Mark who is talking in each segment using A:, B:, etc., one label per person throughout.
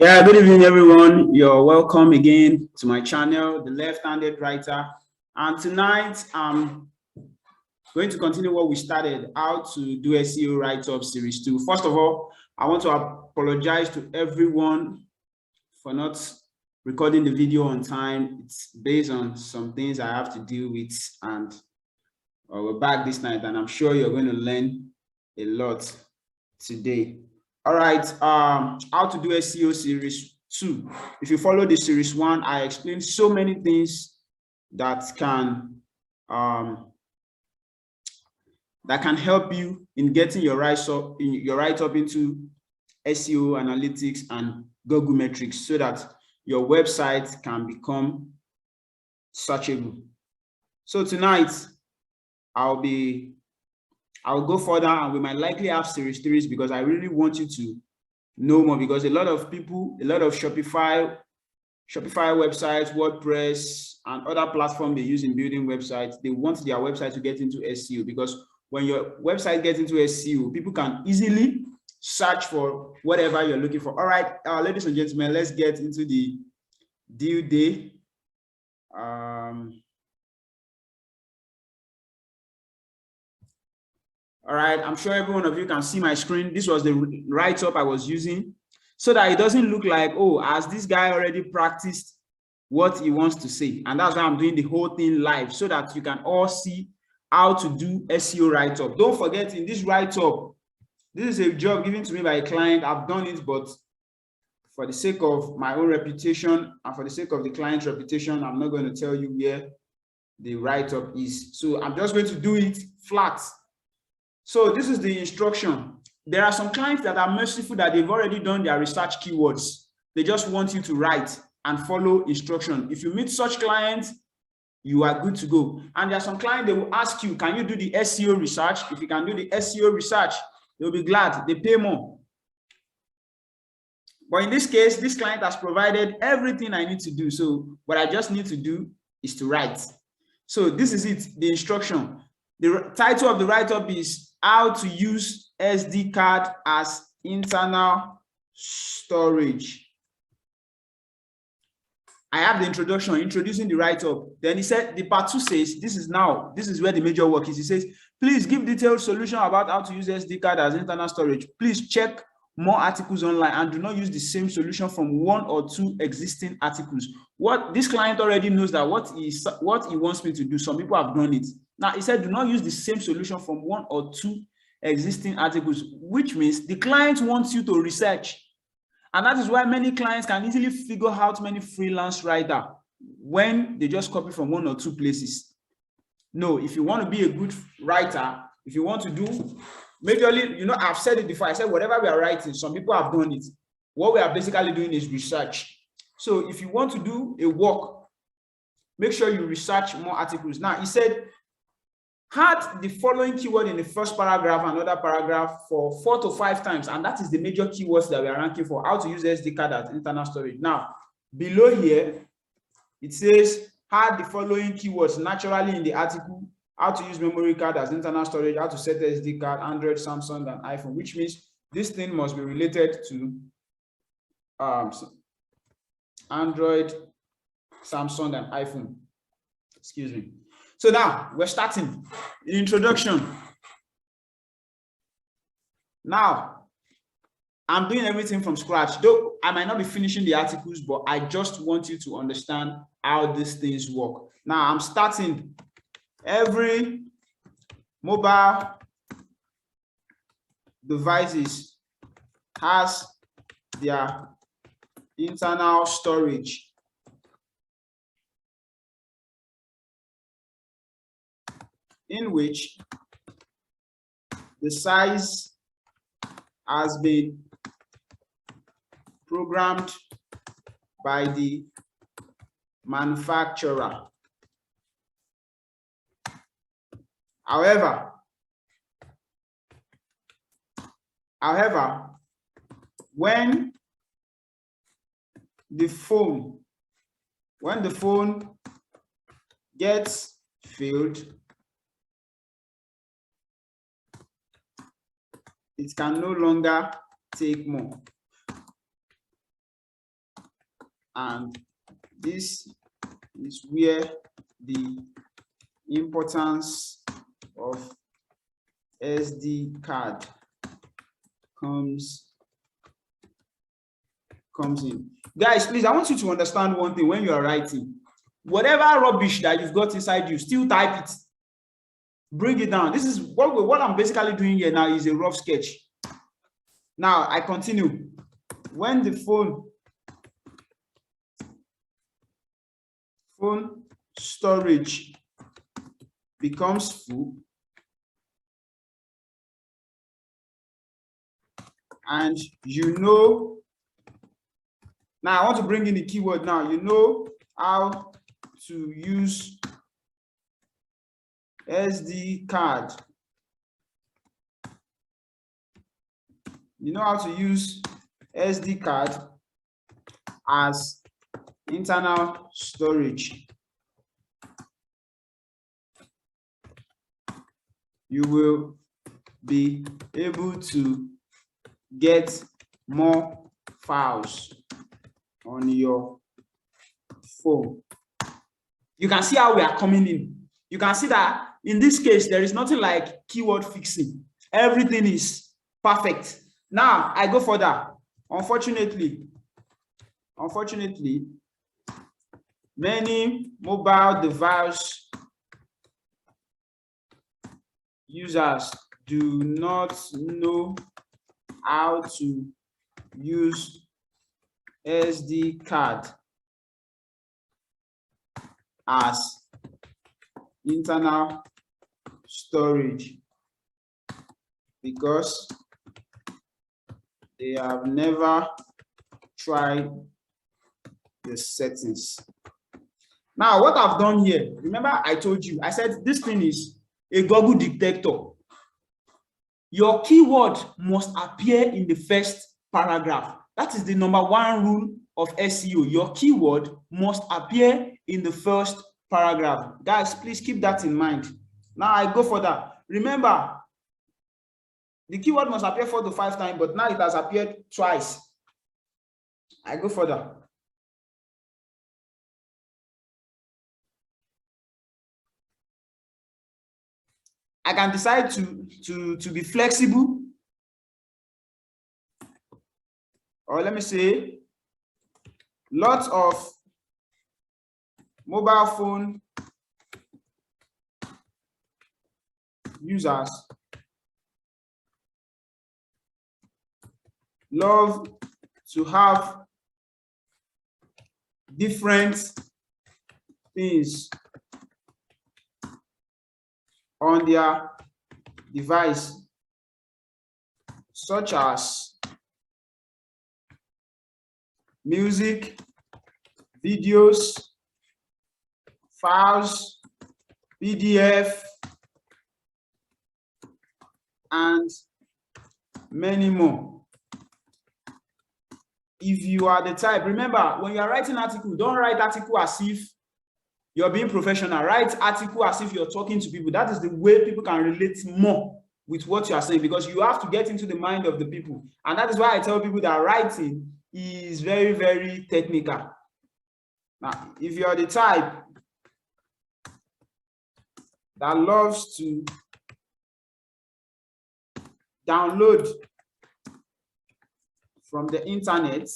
A: Yeah, good evening, everyone. You're welcome again to my channel, The Left-Handed Writer. And tonight, I'm going to continue what we started, how to do SEO write-up series 2. First of all, I want to apologize to everyone for not recording the video on time. It's based on some things I have to deal with, and we're back this night, and I'm sure you're going to learn a lot today. All right, how to do SEO series 2. If you follow the series 1, I explained so many things that can help you in getting your write-up into SEO analytics and Google metrics, so that your website can become searchable. So tonight I'll go further, and we might likely have series 3s because I really want you to know more, because a lot of people, a lot of Shopify websites, WordPress, and other platforms they use in building websites, they want their website to get into SEO, because when your website gets into SEO, people can easily search for whatever you're looking for. All right, ladies and gentlemen, let's get into the due day. All right, I'm sure every one of you can see my screen. This was the write-up I was using, so that it doesn't look like, oh, has this guy already practiced what he wants to say? And that's why I'm doing the whole thing live, so that you can all see how to do SEO write-up. Don't forget, in this write-up, this is a job given to me by a client. I've done it, but for the sake of my own reputation and for the sake of the client's reputation, I'm not going to tell you where the write-up is. So I'm just going to do it flat. So this is the instruction. There are some clients that are merciful, that they've already done their research keywords. They just want you to write and follow instruction. If you meet such clients, you are good to go. And there are some clients, they will ask you, can you do the SEO research? If you can do the SEO research, they'll be glad. They pay more. But in this case, this client has provided everything I need to do. So what I just need to do is to write. So this is it, the instruction. The title of the write-up is how to use SD card as internal storage. I have the introduction, introducing the write-up. Then he said, the part 2 says, this is where the major work is. He says, please give detailed solution about how to use SD card as internal storage. Please check more articles online and do not use the same solution from 1 or 2 existing articles. What this client already knows, that what he wants me to do. Some people have done it. Now he said, do not use the same solution from 1 or 2 existing articles, which means the client wants you to research. And that is why many clients can easily figure out many freelance writers when they just copy from 1 or 2 places. No, if you want to be a good writer, if you want to do majorly, I've said it before, I said whatever we are writing, some people have done it. What we are basically doing is research. So if you want to do a work, make sure you research more articles. Now, he said, add the following keyword in the first paragraph and another paragraph for 4 to 5 times, and that is the major keywords that we are ranking for. How to use SD card as internal storage. Now, below here, it says add the following keywords naturally in the article. How to use memory card as internal storage, how to set SD card, Android, Samsung, and iPhone, which means this thing must be related to Android, Samsung, and iPhone. Excuse me. So now we're starting the introduction. Now, I'm doing everything from scratch, though I might not be finishing the articles, but I just want you to understand how these things work. Now, I'm starting. Every mobile devices has their internal storage. In which the size has been programmed by the manufacturer. However, when the phone gets filled, it can no longer take more. And this is where the importance of SD card comes in. Guys, please, I want you to understand one thing when you are writing. Whatever rubbish that you've got inside you, still type it. Bring it down. This is what I'm basically doing here now is a rough sketch. Now I continue. When the phone storage becomes full, and you know, now I want to bring in the keyword now. You know how to use SD card. You know how to use SD card as internal storage. You will be able to get more files on your phone. You can see how we are coming in. You can see that in this case, there is nothing like keyword fixing. Everything is perfect. Now I go further. Unfortunately, many mobile device users do not know how to use SD card as internal storage because they have never tried the settings. Now, what I've done here, remember I told you, I said this thing is a Google detector. Your keyword must appear in the first paragraph. That is the #1 rule of SEO. Your keyword must appear in the first paragraph. Guys, please keep that in mind. Now I go further. Remember, the keyword must appear 4 to 5 times, but now it has appeared twice. I go further. I can decide to be flexible, or let me say, lots of mobile phone users love to have different things on their device, such as music, videos, files, PDF, and many more. If you are the type, remember, when you are writing article, don't write article as if you're being professional. Write article as if you're talking to people. That is the way people can relate more with what you are saying, because you have to get into the mind of the people. And that is why I tell people that writing is very, very technical. Now, if you're the type that loves to download from the internet,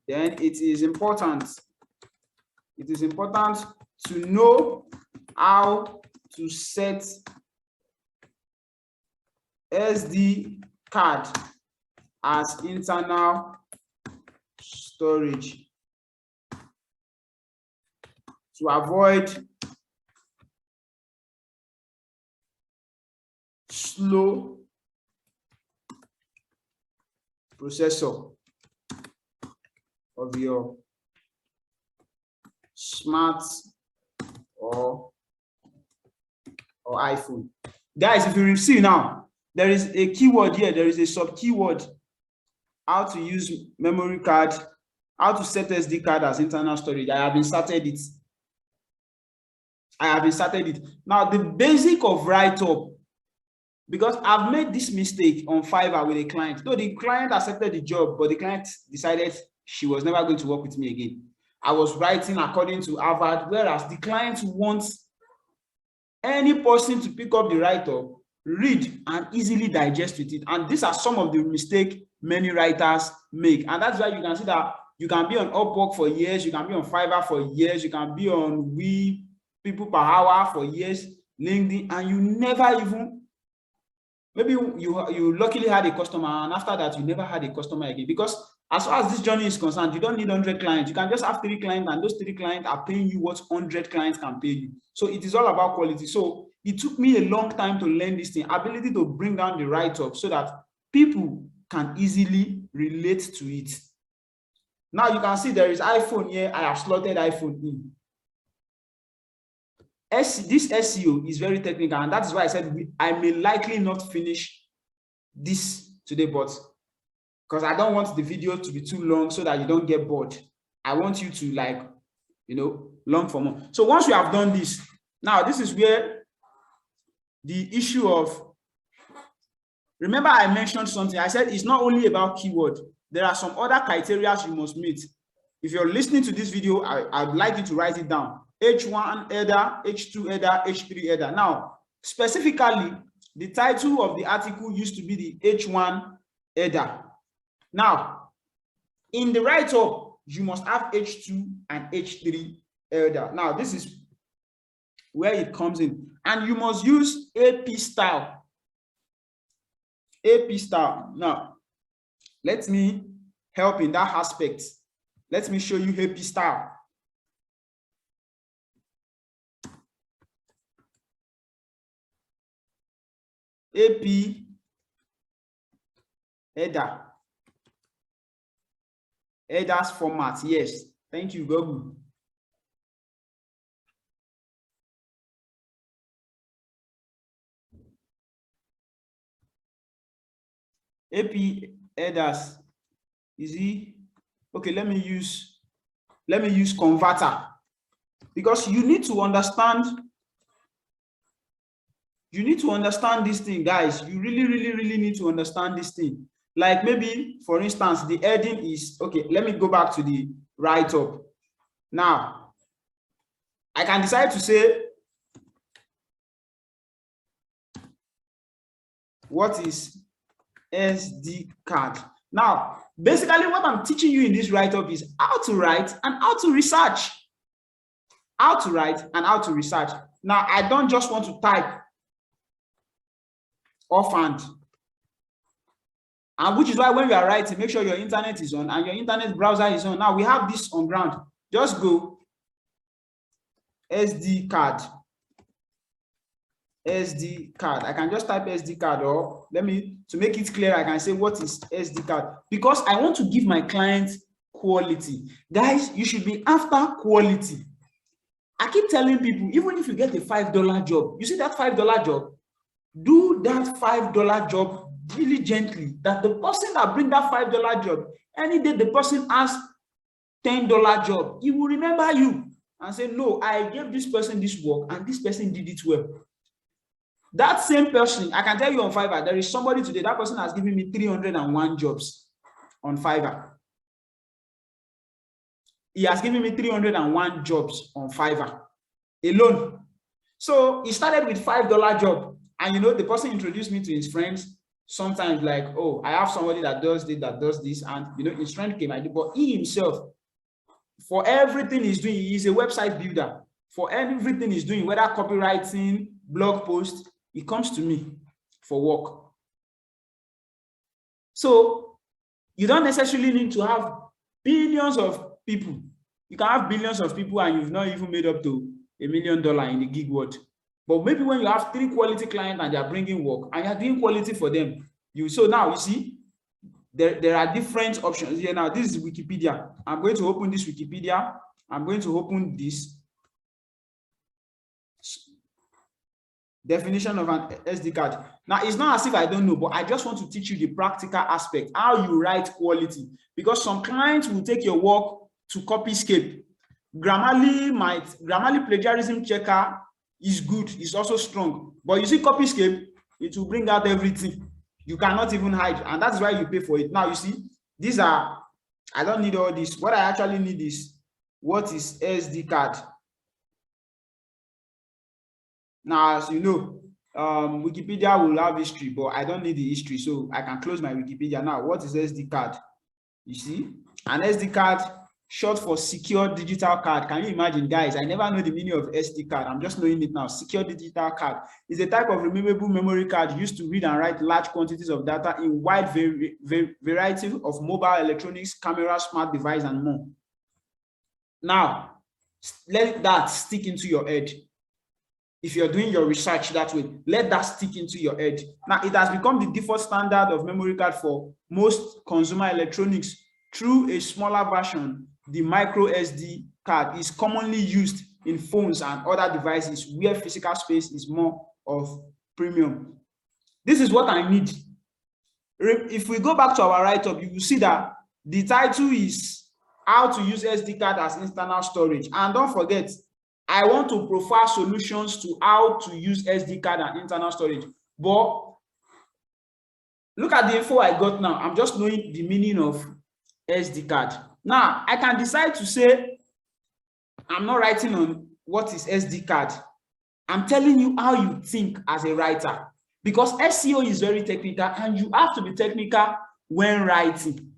A: then it is important to know how to set SD card as internal storage to avoid slow processor of your smart or iPhone. Guys, if you see now, there is a keyword here, there is a sub keyword, how to use memory card, how to set SD card as internal storage. I have inserted it. Now, the basic of write-up because I've made this mistake on Fiverr with a client. Though the client accepted the job, but the client decided she was never going to work with me again. I was writing according to Harvard, whereas the client wants any person to pick up the write-up, read, and easily digest with it. And these are some of the mistakes many writers make. And that's why you can see that you can be on Upwork for years, you can be on Fiverr for years, you can be on We People Per Hour for years, LinkedIn, and you never even, maybe you luckily had a customer, and after that you never had a customer again. Because as far as this journey is concerned, you don't need 100 clients. You can just have 3 clients, and those 3 clients are paying you what 100 clients can pay you. So it is all about quality. So it took me a long time to learn this thing, ability to bring down the write-up so that people can easily relate to it. Now you can see there is iPhone here. I have slotted iPhone in. This SEO is very technical, and that's why I said I may likely not finish this today, but because I don't want the video to be too long so that you don't get bored. I want you to, like, you know, learn for more. So once you have done this, now this is where the issue of, remember I mentioned something. I said it's not only about keyword. There are some other criteria you must meet. If you're listening to this video, I'd like you to write it down. H1 header, H2 header, H3 header. Now, specifically, the title of the article used to be the H1 header. Now, in the write-up, you must have H2 and H3 header. Now, this is where it comes in. And you must use AP style. AP style. Now, let me help in that aspect. Let me show you AP style. AP header. Headers format. Yes. Thank you, Google. AP headers. Is he okay? Let me use converter, because you need to understand. You need to understand this thing, guys. You really need to understand this thing. Like, maybe, for instance, the heading is okay. Let me go back to the write-up. Now, I can decide to say, what is SD card? Now, basically, what I'm teaching you in this write-up is how to write and how to research. How to write and how to research. Now, I don't just want to type offhand. And which is why when you are writing, make sure your internet is on and your internet browser is on. Now we have this on ground. Just go SD card. SD card. I can just type SD card, or let me, to make it clear, I can say what is SD card, because I want to give my clients quality. Guys, you should be after quality. I keep telling people, even if you get a $5 job, you see that $5 job, do that $5 job really gently, that the person that bring that $5 job, any day the person has $10 job, he will remember you and say, no, I gave this person this work and this person did it well. That same person, I can tell you on Fiverr, there is somebody today, that person has given me 301 jobs on Fiverr. He has given me 301 jobs on Fiverr alone. So he started with $5 job. And you know, the person introduced me to his friends. Sometimes, like, oh, I have somebody that does this, and you know, his friend came. But he himself, for everything he's doing, he's a website builder. For everything he's doing, whether copywriting, blog post, he comes to me for work. So you don't necessarily need to have billions of people. You can have billions of people and you've not even made up to $1 million in the gig world. But maybe when you have 3 quality clients and they are bringing work and you're doing quality for them, so now you see there are different options here. Now this is Wikipedia. I'm going to open this Wikipedia. I'm going to open this definition of an SD card. Now it's not as if I don't know, but I just want to teach you the practical aspect, how you write quality, because some clients will take your work to Copyscape. Grammarly plagiarism checker is good, it's also strong, but you see Copyscape, it will bring out everything. You cannot even hide, and that's why you pay for it. Now you see, these are, I don't need all this. What I actually need is, what is SD card? Now, as you know, Wikipedia will have history, but I don't need the history, so I can close my Wikipedia. Now, what is SD card? You see, an SD card, short for secure digital card. Can you imagine, guys? I never know the meaning of SD card. I'm just knowing it now. Secure digital card is a type of removable memory card used to read and write large quantities of data in wide variety of mobile electronics, camera, smart device, and more. Now, let that stick into your head. If you're doing your research that way, let that stick into your head. Now, it has become the default standard of memory card for most consumer electronics. Through a smaller version, the micro SD card is commonly used in phones and other devices where physical space is more of premium. This is what I need. If we go back to our write-up, you will see that the title is how to use SD card as internal storage. And don't forget, I want to profile solutions to how to use SD card and internal storage. But look at the info I got now. I'm just knowing the meaning of SD card. Now, I can decide to say, I'm not writing on what is SD card. I'm telling you how you think as a writer. Because SEO is very technical, and you have to be technical when writing.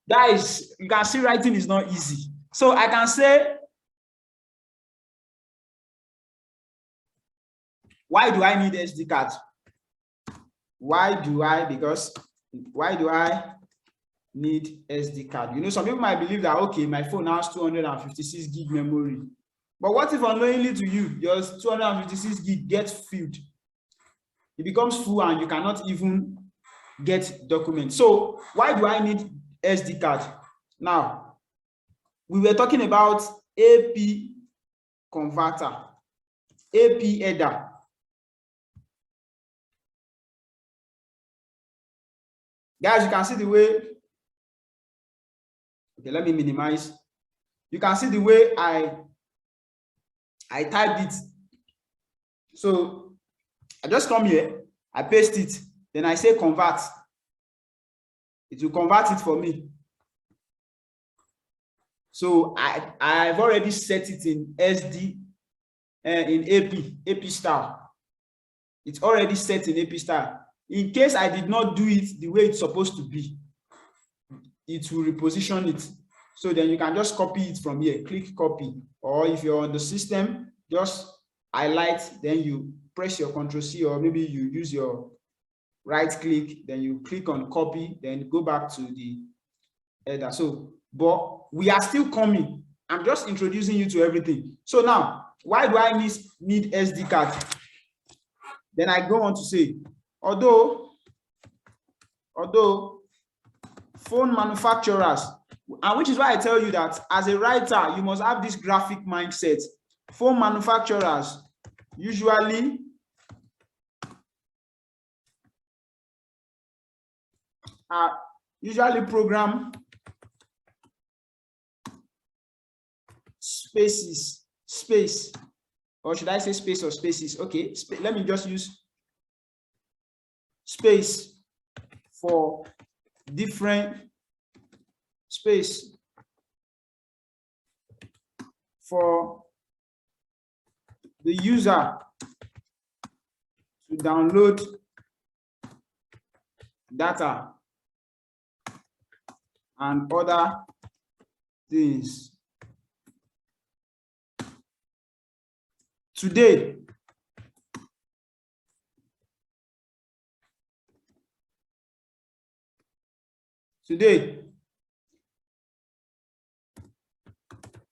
A: Guys, you can see writing is not easy. So I can say, why do I need SD card? Why do I need SD card? You know, some people might believe that, okay, my phone has 256 gig memory. But what if unknowingly to you, your 256 gig gets filled? It becomes full and you cannot even get documents. So why do I need SD card? Now, we were talking about AP converter, AP header. Guys, you can see the way, okay, let me minimize. You can see the way I typed it. So I just come here, I paste it, then I say convert. It will convert it for me. So I've already set it in SD, in AP style. It's already set in AP style. In case I did not do it the way it's supposed to be, it will reposition it. So then you can just copy it from here, click copy. Or if you're on the system, just highlight, then you press your Ctrl+C, or maybe you use your right click, then you click on copy, then go back to the header. So, but we are still coming. I'm just introducing you to everything. So now, why do I need SD card? Then I go on to say, although phone manufacturers, and which is why I tell you that as a writer, you must have this graphic mindset. Phone manufacturers usually program space, or should I say space or spaces? Okay, let me just use space for different space for the user to download data and other things. Today,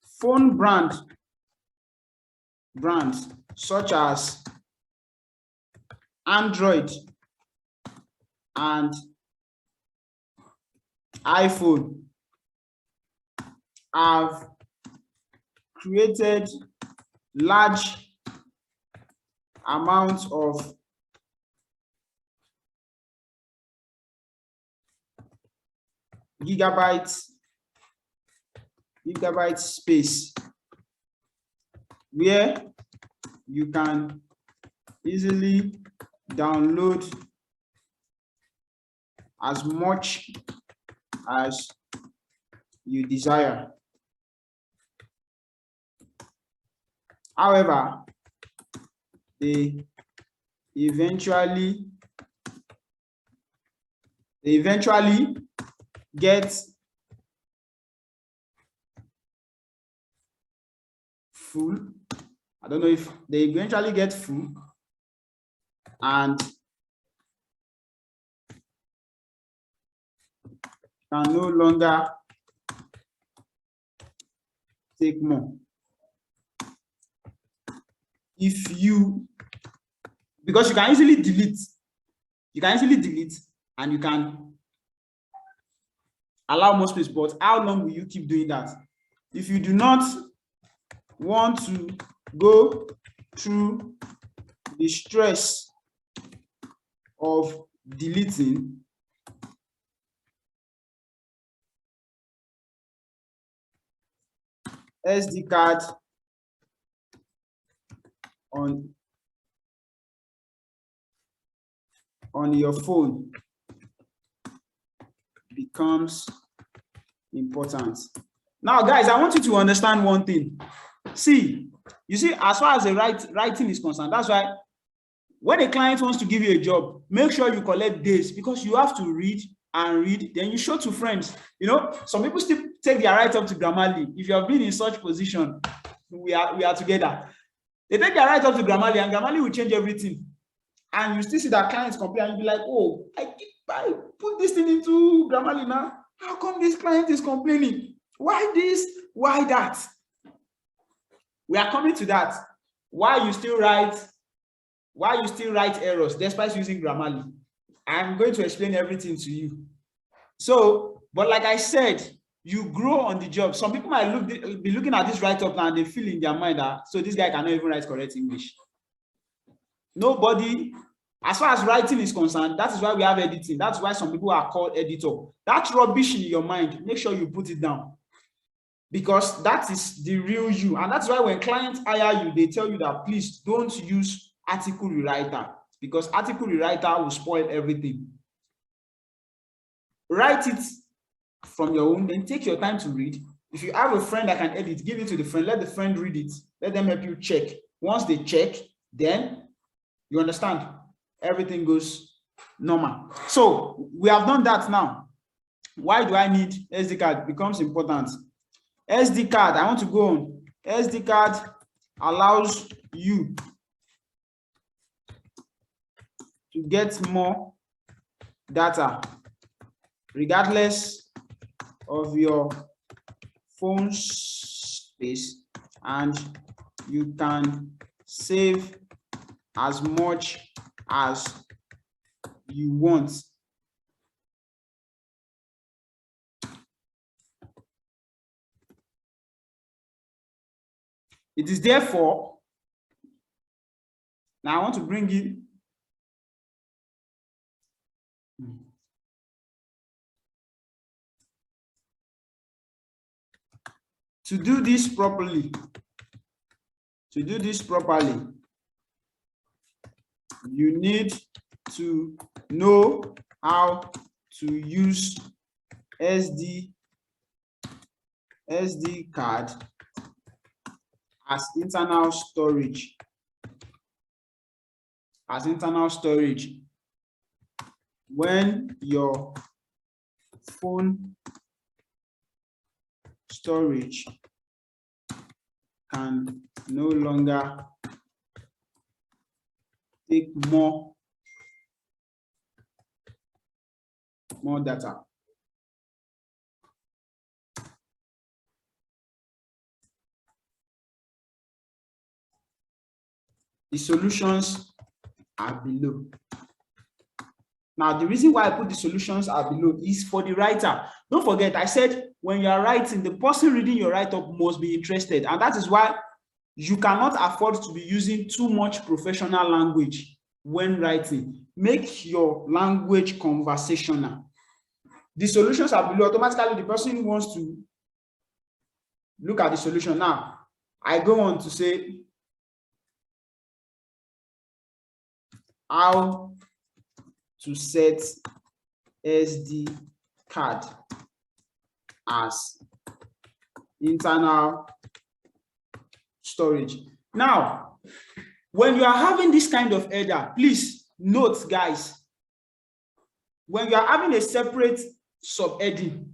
A: phone brands such as Android and iPhone have created large amounts of gigabyte space where you can easily download as much as you desire. However, they eventually get full. I don't know if they eventually get full and can no longer take more. If you, because you can easily delete and you can allow more space, but how long will you keep doing that? If you do not want to go through the stress of deleting, SD card on your phone becomes important. Now, guys, I want you to understand one thing. See, you see, as far as the writing is concerned, that's why when a client wants to give you a job, make sure you collect days, because you have to read and read, then you show to friends. You know, some people still take their write-up to Grammarly. If you have been in such position, we are together. They take their write-up to Grammarly, and Grammarly will change everything. And you still see that clients complain, and you be like, oh, I put this thing into Grammarly now. How come this client is complaining? Why this? Why that? We are coming to that. Why you still write errors despite using Grammarly? I'm going to explain everything to you. So, but like I said, you grow on the job. Some people might be looking at this write-up now and they feel in their mind that, so this guy cannot even write correct English. Nobody, as far as writing is concerned, that is why we have editing. That's why some people are called editor. That rubbish in your mind, make sure you put it down, because that is the real you. And that's why when clients hire you, they tell you that please don't use article rewriter, because article rewriter will spoil everything. Write it from your own, then take your time to read. If you have a friend that can edit, give it to the friend, let the friend read it, let them help you check. Once they check, then you understand, everything goes normal. So we have done that now. Why do I need SD card? It becomes important. SD card, I want to go on. SD card allows you to get more data regardless of your phone space, and you can save as much as you want. It is therefore, now I want to bring in to do this properly. You need to know how to use SD card as internal storage. When your phone storage can no longer take more data. The solutions are below. Now, the reason why I put the solutions are below is for the writer. Don't forget, I said when you are writing, the person reading your write-up must be interested. And that is why you cannot afford to be using too much professional language when writing. Make your language conversational. The solutions are below. Automatically, the person wants to look at the solution. Now, I go on to say, how to set SD card as internal storage. Now, when you are having this kind of header, please note, guys, when you are having a separate subheading,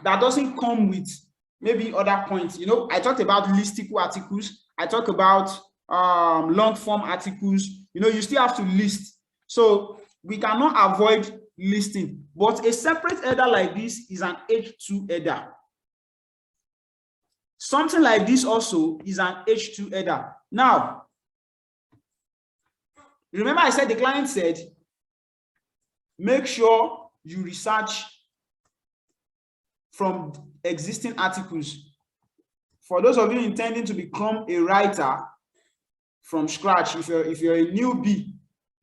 A: that doesn't come with maybe other points. You know, I talked about listicle articles, I talked about long form articles. You know, you still have to list. So we cannot avoid listing, but a separate header like this is an H2 header. Something like this also is an H2 header. Now, remember I said the client said, make sure you research from existing articles. For those of you intending to become a writer from scratch, if you're a newbie,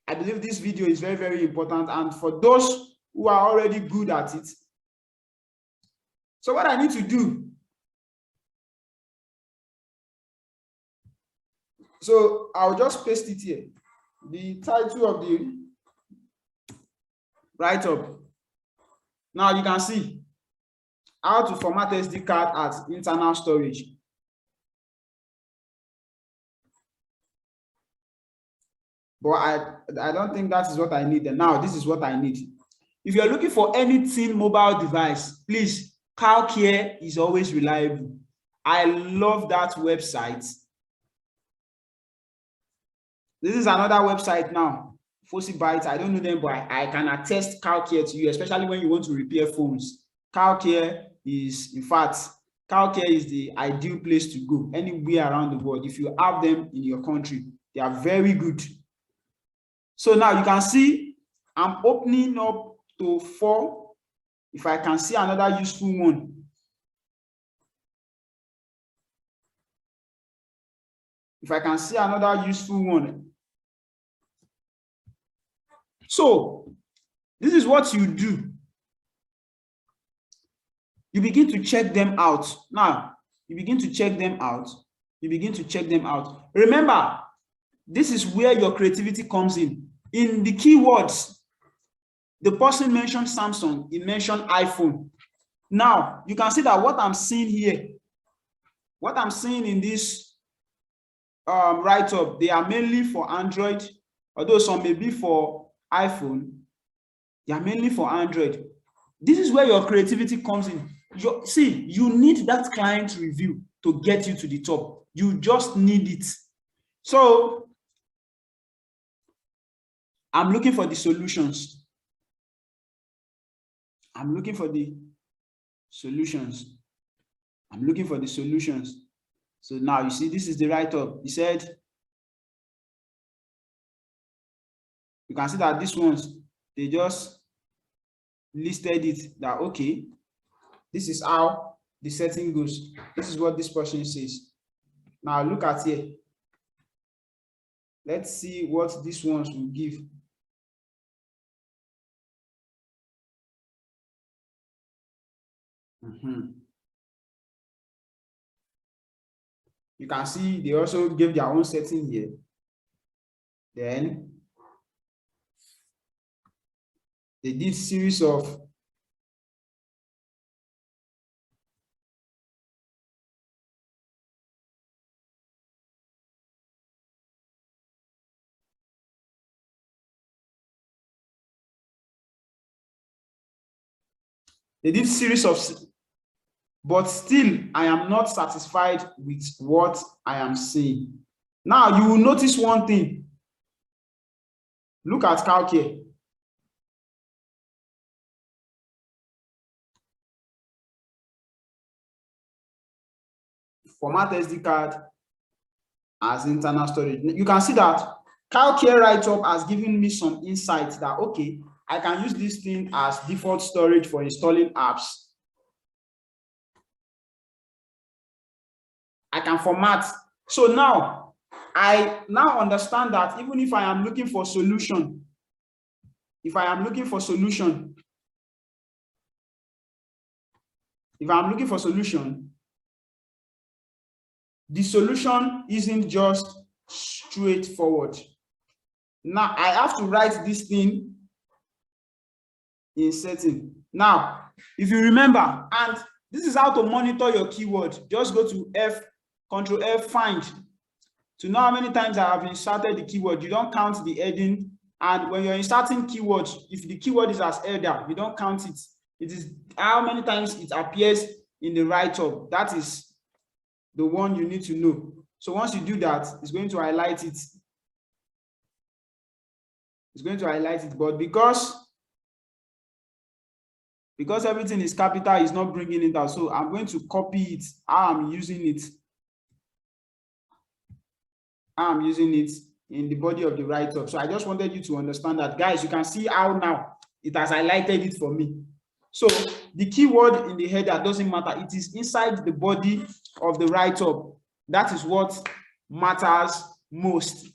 A: I believe this video is very, very important. And for those who are already good at it, so what I need to do, so I'll just paste it here. The title of the write-up. Now you can see how to format SD card as internal storage. But I don't think that is what I need. And now this is what I need. If you're looking for anything mobile device, please, CalCare is always reliable. I love that website. This is another website now, FossiBytes. I don't know them, but I can attest CalCare to you, especially when you want to repair phones. CalCare is, in fact, CalCare is the ideal place to go anywhere around the world. If you have them in your country, they are very good. So now you can see I'm opening up to 4. If I can see another useful one. If I can see another useful one. So this is what you do. You begin to check them out. Now, you begin to check them out. You begin to check them out. Remember, this is where your creativity comes in. In the keywords, the person mentioned Samsung, he mentioned iPhone. Now, you can see that what I'm seeing here, what I'm seeing in this write-up, they are mainly for Android, although some may be for iPhone. They are mainly for Android. This is where your creativity comes in. See, you need that client review to get you to the top. You just need it. So I'm looking for the solutions. I'm looking for the solutions. I'm looking for the solutions. So now you see, this is the write-up. He said, you can see that these ones, they just listed it that, okay, this is how the setting goes. This is what this person says. Now look at here. Let's see what these ones will give. You can see they also gave their own setting here. Then they did series of but still I am not satisfied with what I am seeing. Now you will notice one thing. Look at CalCare. Format SD card as internal storage. You can see that CalCare write-up has given me some insights that, okay, I can use this thing as default storage for installing apps. I can format. So now, I now understand that even if I am looking for solution, if I'm looking for solution, the solution isn't just straightforward. Now I have to write this thing in setting. Now, if you remember, and this is how to monitor your keyword. Just go to Control F, find, to know how many times I have inserted the keyword. You don't count the heading, and when you're inserting keywords, if the keyword is as header, you don't count it. It is how many times it appears in the write-up. That is the one you need to know. So once you do that, it's going to highlight it. It's going to highlight it, but because everything is capital, it's not bringing it out. So I'm going to copy it, how I'm using it. I'm using it in the body of the write-up. So I just wanted you to understand that, guys. You can see how now it has highlighted it for me. So the keyword in the header doesn't matter. It is inside the body of the write-up. That is what matters most.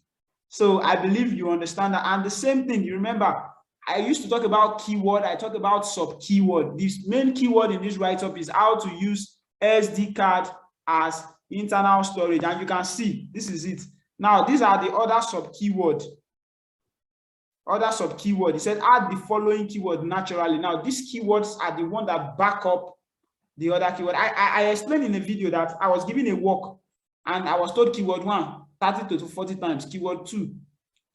A: So I believe you understand that. And the same thing, you remember, I used to talk about keyword. I talked about sub-keyword. This main keyword in this write-up is how to use SD card as internal storage. And you can see, this is it. Now, these are the other sub-keyword. Other sub-keyword. It said add the following keyword naturally. Now, these keywords are the one that back up the other keyword. I explained in a video that I was given a work and I was told keyword 1, 30 to 40 times, keyword 2,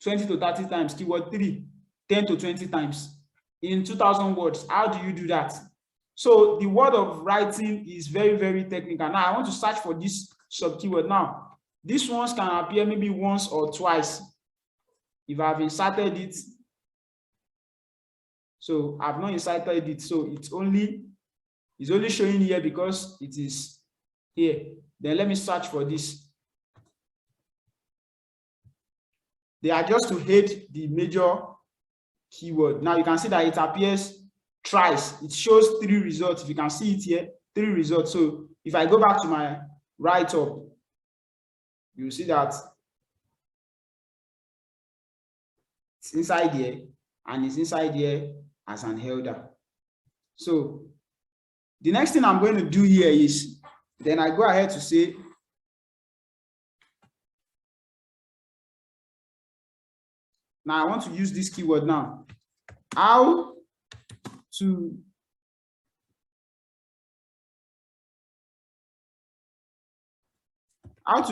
A: 20 to 30 times, keyword 3, 10 to 20 times in 2,000 words. How do you do that? So the word of writing is very, very technical. Now, I want to search for this sub-keyword. Now, these ones can appear maybe once or twice if I've inserted it. So I've not inserted it, so it's only showing here because it is here. Then let me search for this. They are just to hide the major keyword. Now you can see that it appears thrice. It shows 3 results. If you can see it here, 3 results. So if I go back to my write-up, you see that it's inside here and it's inside here as an header. So the next thing I'm going to do here is, then I go ahead to say, now I want to use this keyword now. How to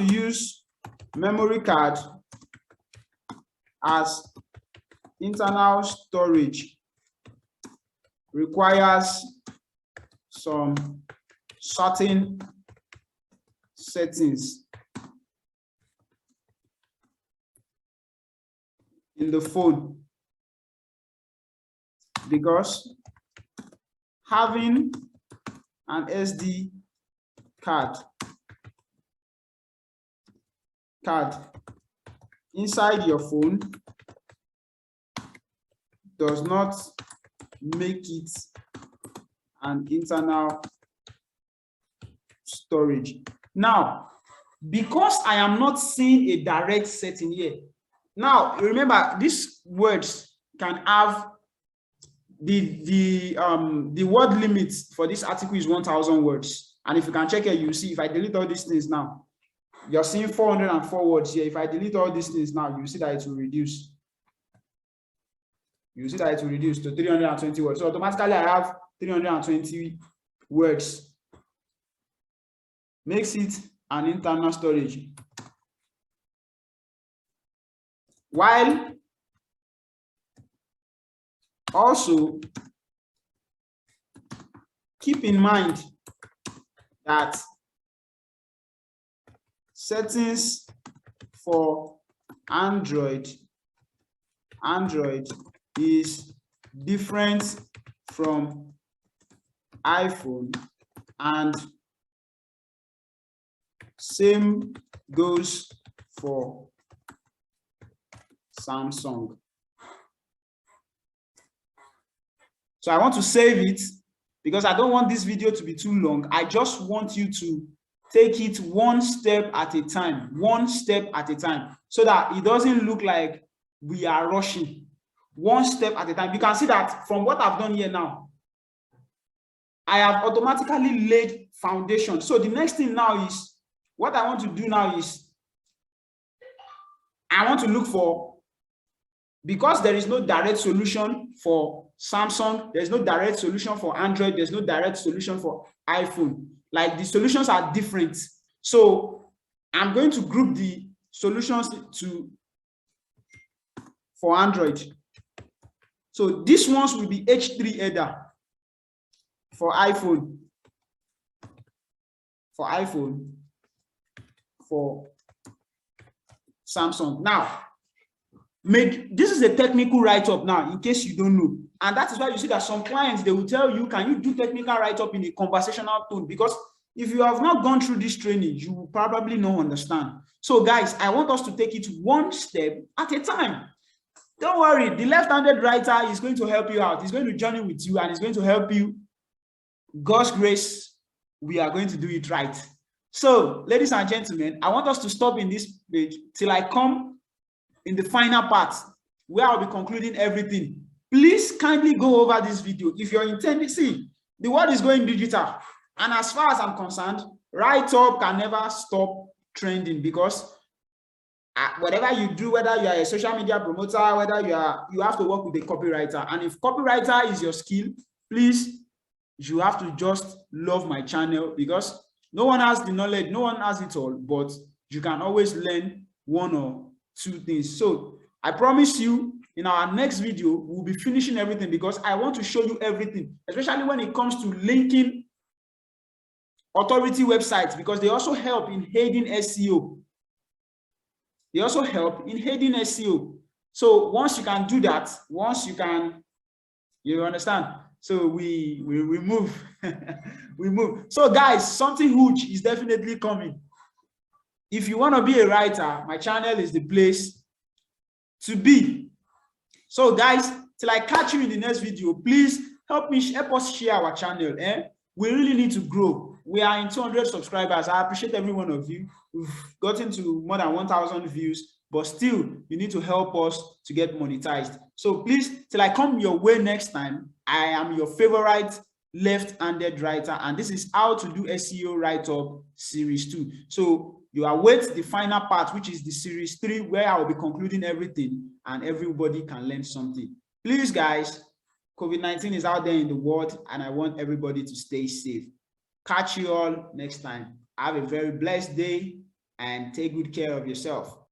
A: use memory card as internal storage requires some certain settings in the phone, because having an SD card inside your phone does not make it an internal storage. Now, because I am not seeing a direct setting here. Now, remember, these words can have the word limit for this article is 1,000 words. And if you can check it, you see, if I delete all these things now, you're seeing 404 words here. If I delete all these things now, you see that it will reduce. You see that it will reduce to 320 words. So automatically I have 320 words. Makes it an internal storage. While also keep in mind that settings for Android is different from iPhone, and same goes for Samsung. So I want to save it because I don't want this video to be too long. I just want you to take it one step at a time, so that it doesn't look like we are rushing. One step at a time. You can see that from what I've done here now, I have automatically laid foundation. So the next thing now is, what I want to do now is I want to look for, because there is no direct solution for Samsung, there's no direct solution for Android, there's no direct solution for iPhone. Like the solutions are different. So I'm going to group the solutions for Android. So these ones will be H3 header for iPhone. For Samsung. Now, this is a technical write-up now, in case you don't know. And that is why you see that some clients, they will tell you, can you do technical write-up in a conversational tone? Because if you have not gone through this training, you will probably not understand. So guys, I want us to take it one step at a time. Don't worry, the left-handed writer is going to help you out. He's going to journey with you and he's going to help you. God's grace, we are going to do it right. So, ladies and gentlemen, I want us to stop in this page till I come in the final part where I'll be concluding everything. Please kindly go over this video. If you're intending, see, the world is going digital. And as far as I'm concerned, write-up can never stop trending, because whatever you do, whether you are a social media promoter, whether you have to work with a copywriter. And if copywriter is your skill, please, you have to just love my channel, because no one has the knowledge, no one has it all, but you can always learn one or two things. So I promise you, in our next video, we'll be finishing everything, because I want to show you everything, especially when it comes to linking authority websites, because they also help in aiding SEO. They also help in aiding SEO. So once you can do that, you understand? So we move. We move. So guys, something huge is definitely coming. If you want to be a writer, my channel is the place to be. So guys, till I catch you in the next video, please help us share our channel. We really need to grow. We are in 200 subscribers. I appreciate every one of you. We've gotten to more than 1,000 views, but still, you need to help us to get monetized. So please, till I come your way next time, I am your favorite left-handed writer, and this is how to do SEO write-up series 2. So you await the final part, which is the series 3, where I will be concluding everything and everybody can learn something. Please, guys, COVID-19 is out there in the world, and I want everybody to stay safe. Catch you all next time. Have a very blessed day and take good care of yourself.